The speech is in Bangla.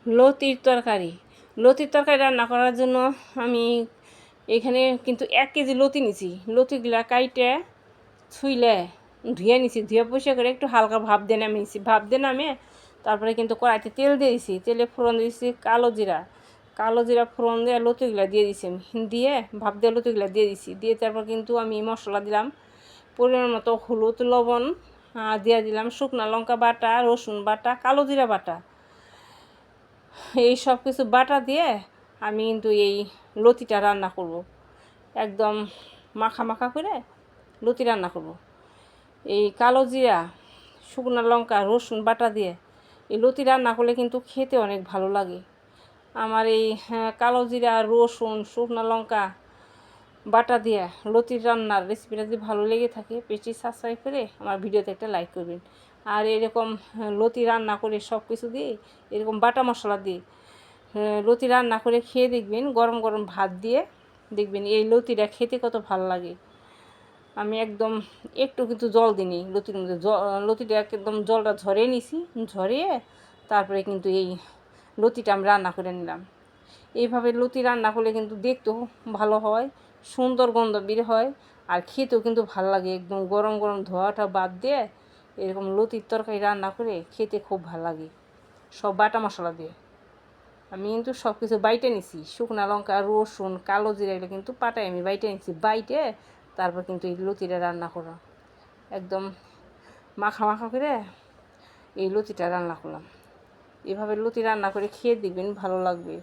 লতির তরকারি। লতির তরকারি রান্না করার জন্য আমি এখানে কিন্তু 1 কেজি লতি নিছি। লতিগুলা কাইটে ছুইলে ধুয়ে নিছি, ধুয়ে পরিষ্কার করে একটু হালকা ভাপ দিয়ে নামিয়ে নিছি। ভাপ দিয়ে নামিয়ে তারপরে কিন্তু কড়াইতে তেল দিয়ে দিছি, তেলে ফোড়ন দিয়েছি কালো জিরা ফোড়ন দিয়ে লতিগুলা দিয়ে দিছি আমি, দিয়ে ভাপ দিয়ে লতিগুলা দিয়ে দিছি। দিয়ে তারপর কিন্তু আমি মশলা দিলাম, পরিমাণ মতো হলুদ, লবণ, দিয়ে দিলাম শুকনো লঙ্কা বাটা, রসুন বাটা, কালো জিরা বাটা। এই সব কিছু বাটা দিয়ে আমি কিন্তু এই লতিটা রান্না করব, একদম মাখা মাখা করে লতি রান্না করব। এই কালো জিরা, শুকনো লঙ্কা, রসুন বাটা দিয়ে এই লতি রান্না করলে কিন্তু খেতে অনেক ভালো লাগে। আমার এই কালো জিরা, রসুন, শুকনো লঙ্কা বাটা দিয়ে লতির রান্নার রেসিপিটা যদি ভালো লেগে থাকে পেজটি সাবস্ক্রাইব করে আমার ভিডিওতে একটা লাইক করবেন। আর এরকম লতি রান্না করে সব কিছু দিয়ে এরকম বাটা মশলা দিয়ে লতি রান্না করে খেয়ে দেখবেন, গরম গরম ভাত দিয়ে দেখবেন এই লতিটা খেতে কত ভালো লাগে। আমি একদম একটু কিন্তু জল দিইনি লতির মধ্যে, লতিটা একদম জলটা ঝরিয়ে নিছি, ঝরিয়ে তারপরে কিন্তু এই লতিটা আমি রান্না করে নিলাম। এইভাবে লতি রান্না করলে কিন্তু দেখতেও ভালো হয়, সুন্দর গন্ধ বের হয়, আর খেতেও কিন্তু ভালো লাগে। একদম গরম গরম ধোয়াটা বাদ দিয়ে এরকম লতির তরকারি রান্না করে খেতে খুব ভালো লাগে, সব বাটা মশলা দিয়ে। আমি কিন্তু সব কিছু বাইটে নিছি, শুকনো লঙ্কা, রসুন, কালো জিরা এগুলো কিন্তু পাটায় আমি বাইটে নিছি। বাইটে তারপর কিন্তু এই লতিটা রান্না করা, একদম মাখা মাখা করে এই লতিটা রান্না করলাম। এভাবে লতি রান্না করে খেয়ে দেখবেন, ভালো লাগবে।